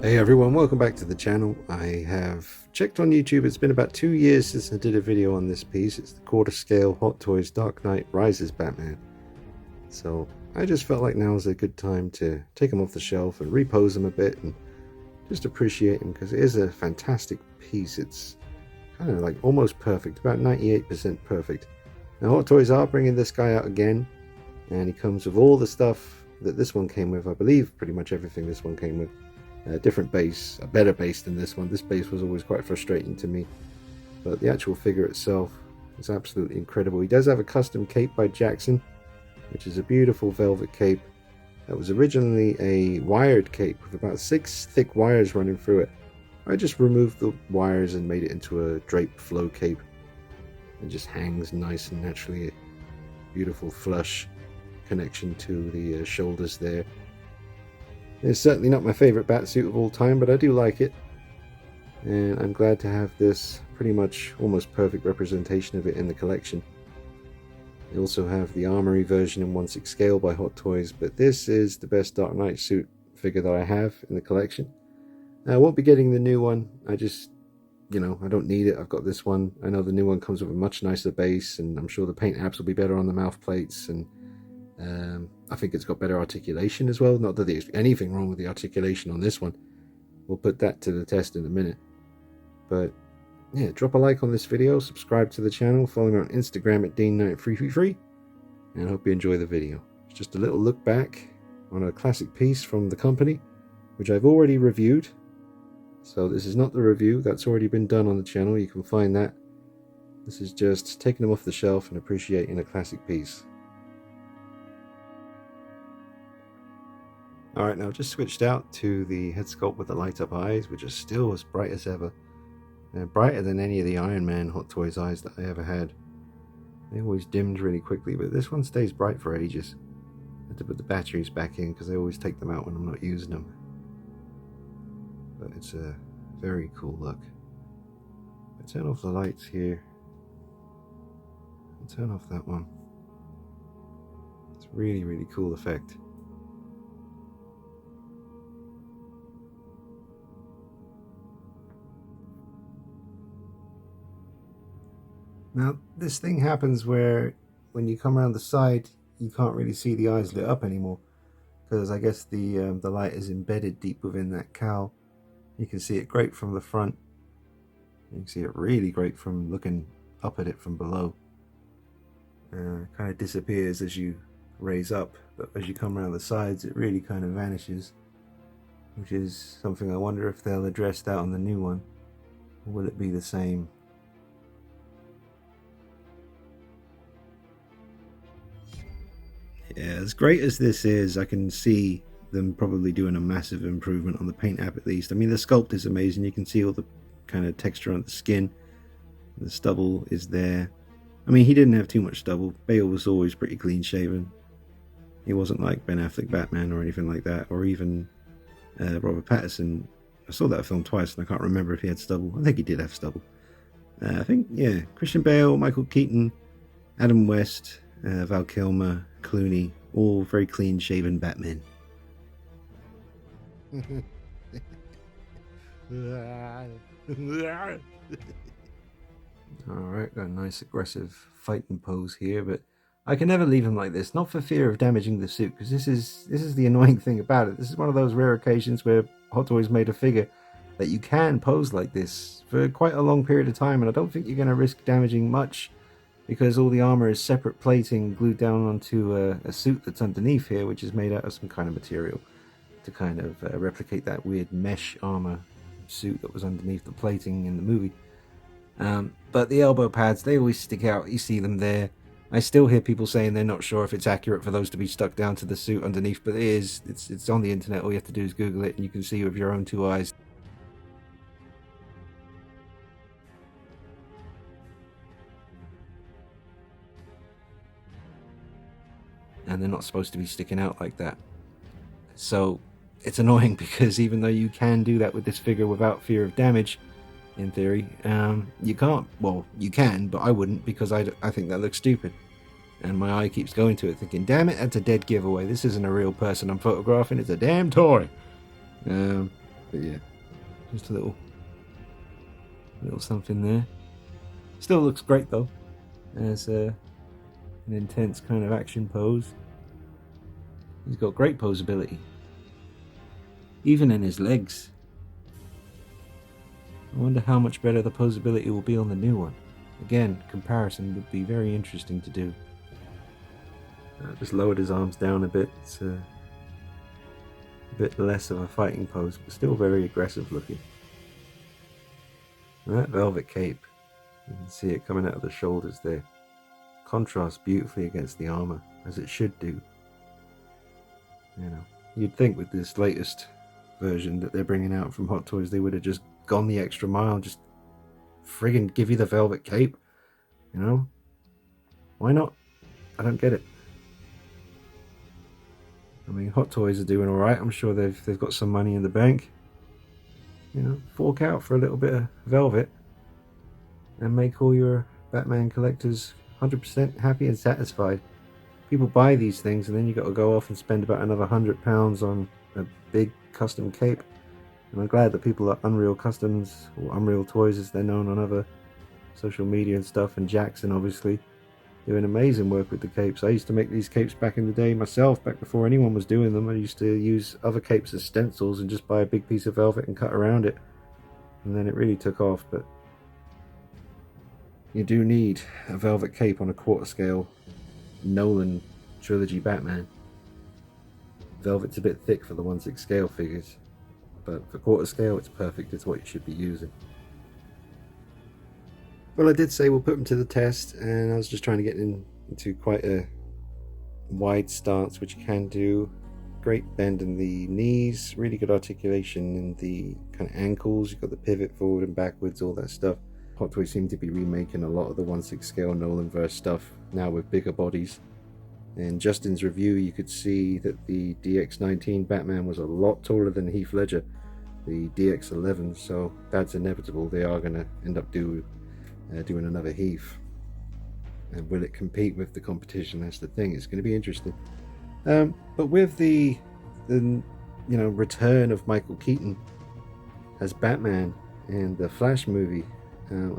Hey everyone, welcome back to the channel. I have checked on YouTube. It's been about 2 years since I did a video on this piece. It's the quarter scale Hot Toys Dark Knight Rises Batman. So I just felt like now is a good time to take him off the shelf and repose him a bit and just appreciate him, because it is a fantastic piece. It's kind of like almost perfect, about 98% perfect. Now Hot Toys are bringing this guy out again, and he comes with all the stuff that this one came with. I believe pretty much everything this one came with. A different base, a better base than this one. This base was always quite frustrating to me, but the actual figure itself is absolutely incredible. He does have a custom cape by Jackson, which is a beautiful velvet cape that was originally a wired cape with about 6 thick wires running through it. I just removed the wires and made it into a drape flow cape. It just hangs nice and naturally. Beautiful flush connection to the shoulders there. It's certainly not my favorite Batsuit of all time, but I do like it. And I'm glad to have this pretty much almost perfect representation of it in the collection. They also have the Armory version in 1/6 scale by Hot Toys, but this is the best Dark Knight suit figure that I have in the collection. Now, I won't be getting the new one. I just, I don't need it. I've got this one. I know the new one comes with a much nicer base, and I'm sure the paint apps will be better on the mouth plates, and I think it's got better articulation as well. Not that there's anything wrong with the articulation on this one. We'll put that to the test in a minute. But yeah, drop a like on this video, subscribe to the channel, follow me on Instagram at DeanKnight333, and I hope you enjoy the video. It's just a little look back on a classic piece from the company, which I've already reviewed. So this is not the review, that's already been done on the channel. You can find that. This is just taking them off the shelf and appreciating a classic piece. Alright, now I've just switched out to the head sculpt with the light up eyes, which are still as bright as ever. They're brighter than any of the Iron Man Hot Toys eyes that I ever had. They always dimmed really quickly, but this one stays bright for ages. I had to put the batteries back in because I always take them out when I'm not using them. But it's a very cool look. I turn off the lights here and turn off that one. It's a really, really cool effect. Now, this thing happens where when you come around the side, you can't really see the eyes lit up anymore, because I guess the light is embedded deep within that cowl. You can see it great from the front. You can see it really great from looking up at it from below. Kind of disappears as you raise up, but as you come around the sides, it really kind of vanishes, which is something I wonder if they'll address that on the new one, or will it be the same? Yeah, as great as this is, I can see them probably doing a massive improvement on the paint app at least. I mean, the sculpt is amazing. You can see all the kind of texture on the skin. The stubble is there. I mean, he didn't have too much stubble. Bale was always pretty clean shaven. He wasn't like Ben Affleck Batman or anything like that, or even Robert Pattinson. I saw that film twice and I can't remember if he had stubble. I think he did have stubble. I think, yeah, Christian Bale, Michael Keaton, Adam West, Val Kilmer, Clooney, all very clean shaven Batmen. Alright, got a nice aggressive fighting pose here, but I can never leave him like this, not for fear of damaging the suit, because this is the annoying thing about it. This is one of those rare occasions where Hot Toys made a figure that you can pose like this for quite a long period of time, and I don't think you're going to risk damaging much, because all the armor is separate plating glued down onto a suit that's underneath here, which is made out of some kind of material to kind of replicate that weird mesh armor suit that was underneath the plating in the movie. But the elbow pads, they always stick out. You see them there. I still hear people saying they're not sure if it's accurate for those to be stuck down to the suit underneath, but it is. It's on the internet. All you have to do is Google it, and you can see with your own 2 eyes. And they're not supposed to be sticking out like that. So it's annoying, because even though you can do that with this figure without fear of damage, in theory, you can't. Well, you can, but I wouldn't, because I think that looks stupid. And my eye keeps going to it, thinking, damn it, that's a dead giveaway. This isn't a real person I'm photographing, it's a damn toy. But But yeah, just a little something there. Still looks great though, as an intense kind of action pose. He's got great posability, even in his legs. I wonder how much better the posability will be on the new one. Again, comparison would be very interesting to do. Just lowered his arms down a bit. It's a bit less of a fighting pose, but still very aggressive looking. And that velvet cape, you can see it coming out of the shoulders there. Contrasts beautifully against the armor, as it should do. You know, you'd think with this latest version that they're bringing out from Hot Toys, they would have just gone the extra mile, just friggin' give you the velvet cape. You know, why not? I don't get it. I mean, Hot Toys are doing all right. I'm sure they've got some money in the bank. You know, fork out for a little bit of velvet and make all your Batman collectors 100% happy and satisfied. People buy these things and then you got to go off and spend about another £100 on a big custom cape. And I'm glad that people at Unreal Customs, or Unreal Toys as they're known on other social media and stuff, and Jackson obviously, doing amazing work with the capes. I used to make these capes back in the day myself, back before anyone was doing them. I used to use other capes as stencils and just buy a big piece of velvet and cut around it. And then it really took off, but you do need a velvet cape on a quarter scale Nolan trilogy Batman. Velvet's a bit thick for the 1/6 scale figures, but for quarter scale it's perfect. It's what you should be using. Well, I did say we'll put them to the test, and I was just trying to get into quite a wide stance, which you can do. Great bend in the knees, really good articulation in the kind of ankles. You've got the pivot forward and backwards, all that stuff. Hot Toys seem to be remaking a lot of the 1/6 scale Nolanverse stuff now with bigger bodies. In Justin's review, you could see that the DX19 Batman was a lot taller than Heath Ledger, the DX11, so that's inevitable. They are going to end up doing another Heath. And will it compete with the competition? That's the thing. It's going to be interesting. But with the return of Michael Keaton as Batman in the Flash movie,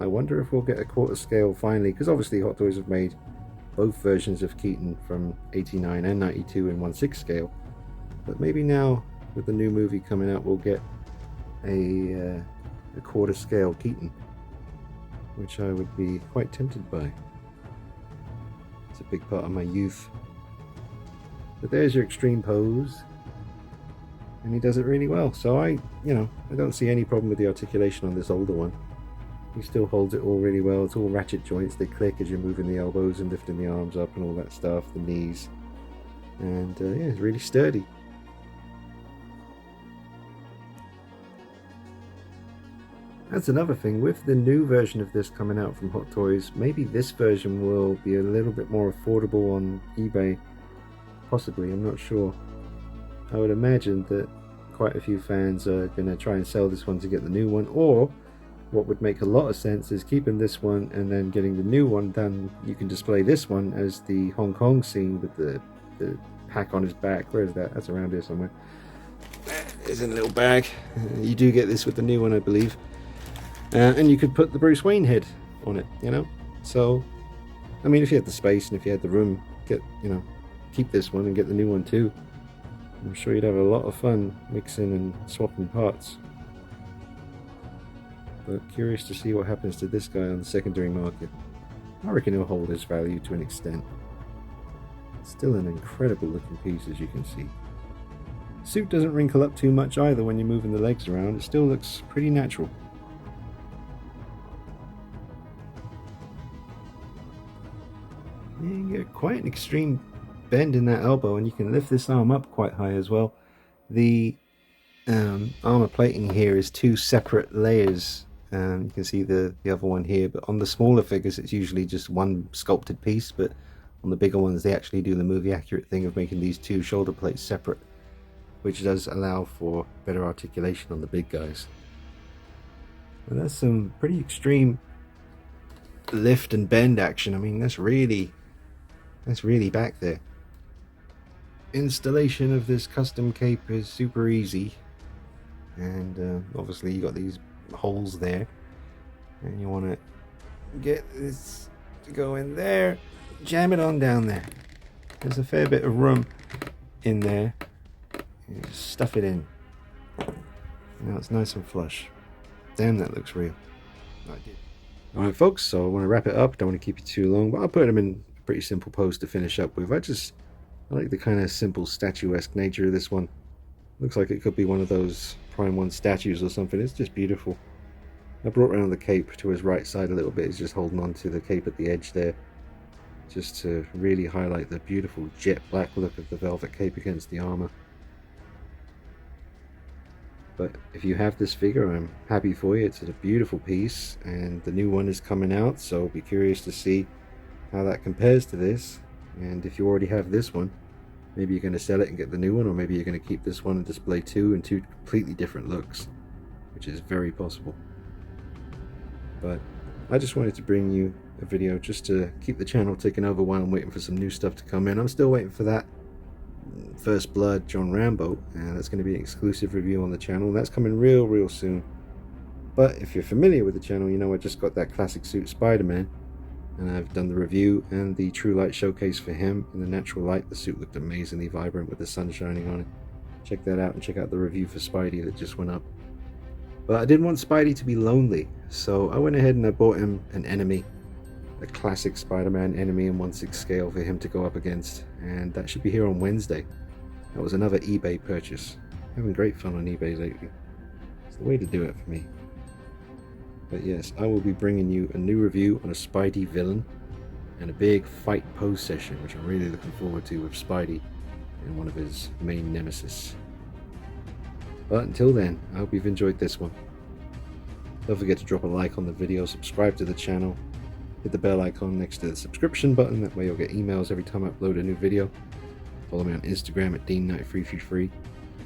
I wonder if we'll get a quarter scale finally, because obviously Hot Toys have made both versions of Keaton from 89 and 92 in 1/6 scale, but maybe now with the new movie coming out we'll get a quarter scale Keaton, which I would be quite tempted by. It's a big part of my youth. But there's your extreme pose, and he does it really well. So I don't see any problem with the articulation on this older one. He still holds it all really well. It's all ratchet joints. They click as you're moving the elbows and lifting the arms up and all that stuff, the knees. And yeah, it's really sturdy. That's another thing, with the new version of this coming out from Hot Toys, maybe this version will be a little bit more affordable on eBay. Possibly, I'm not sure. I would imagine that quite a few fans are going to try and sell this one to get the new one, or what would make a lot of sense is keeping this one and then getting the new one. Then you can display this one as the Hong Kong scene with the pack on his back. Where is that? That's around here somewhere. There's in a little bag. You do get this with the new one, I believe. And you could put the Bruce Wayne head on it, So, I mean, if you had the space and if you had the room, keep this one and get the new one too. I'm sure you'd have a lot of fun mixing and swapping parts. But curious to see what happens to this guy on the secondary market. I reckon he'll hold his value to an extent. Still an incredible looking piece, as you can see. Suit doesn't wrinkle up too much either when you're moving the legs around. It still looks pretty natural. You get quite an extreme bend in that elbow, and you can lift this arm up quite high as well. The armor plating here is two separate layers. You can see the other one here, but on the smaller figures it's usually just one sculpted piece, but on the bigger ones they actually do the movie accurate thing of making these two shoulder plates separate, which does allow for better articulation on the big guys. But that's some pretty extreme lift and bend action. I mean, that's really back there. Installation of this custom cape is super easy. and obviously you got these holes there, and you want to get this to go in there, jam it on down there. There's a fair bit of room in there. You just stuff it in. Now it's nice and flush. Damn, that looks real. I did. Alright folks, so I want to wrap it up. Don't want to keep you too long, but I'll put them in a pretty simple pose to finish up with. I like the kind of simple statuesque nature of this one. Looks like it could be one of those Prime 1 statues or something. It's just beautiful. I brought around the cape to his right side a little bit. He's just holding on to the cape at the edge there, just to really highlight the beautiful jet black look of the velvet cape against the armor. But if you have this figure, I'm happy for you. It's a beautiful piece, and the new one is coming out, so be curious to see how that compares to this. And if you already have this one, maybe you're going to sell it and get the new one, or maybe you're going to keep this one and display two in two completely different looks, which is very possible. But I just wanted to bring you a video just to keep the channel ticking over while I'm waiting for some new stuff to come in. I'm still waiting for that First Blood John Rambo, and that's going to be an exclusive review on the channel. That's coming real soon. But if you're familiar with the channel, you know I just got that classic suit Spider-Man, and I've done the review and the True Light showcase for him in the natural light. The suit looked amazingly vibrant with the sun shining on it. Check that out, and check out the review for Spidey that just went up. But I didn't want Spidey to be lonely, so I went ahead and I bought him an enemy, a classic Spider-Man enemy in 1/6 scale for him to go up against, and that should be here on Wednesday. That was another eBay purchase. Having great fun on eBay lately. It's the way to do it for me. But yes, I will be bringing you a new review on a Spidey villain and a big fight pose session, which I'm really looking forward to with Spidey and one of his main nemesis. But until then, I hope you've enjoyed this one. Don't forget to drop a like on the video, subscribe to the channel, hit the bell icon next to the subscription button, that way you'll get emails every time I upload a new video. Follow me on Instagram at Dean9333.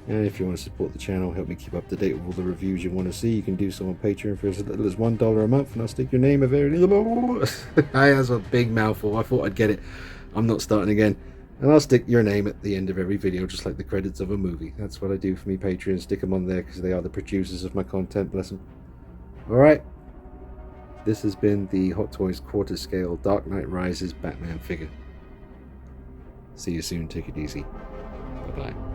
And if you want to support the channel, help me keep up to date with all the reviews you want to see, you can do so on Patreon for as little as $1 a month, and I'll stick your name at very That's a big mouthful. I thought I'd get it. I'm not starting again. And I'll stick your name at the end of every video, just like the credits of a movie. That's what I do for me Patreons. Stick them on there because they are the producers of my content. Bless them. Alright. This has been the Hot Toys quarter scale Dark Knight Rises Batman figure. See you soon. Take it easy. Bye-bye.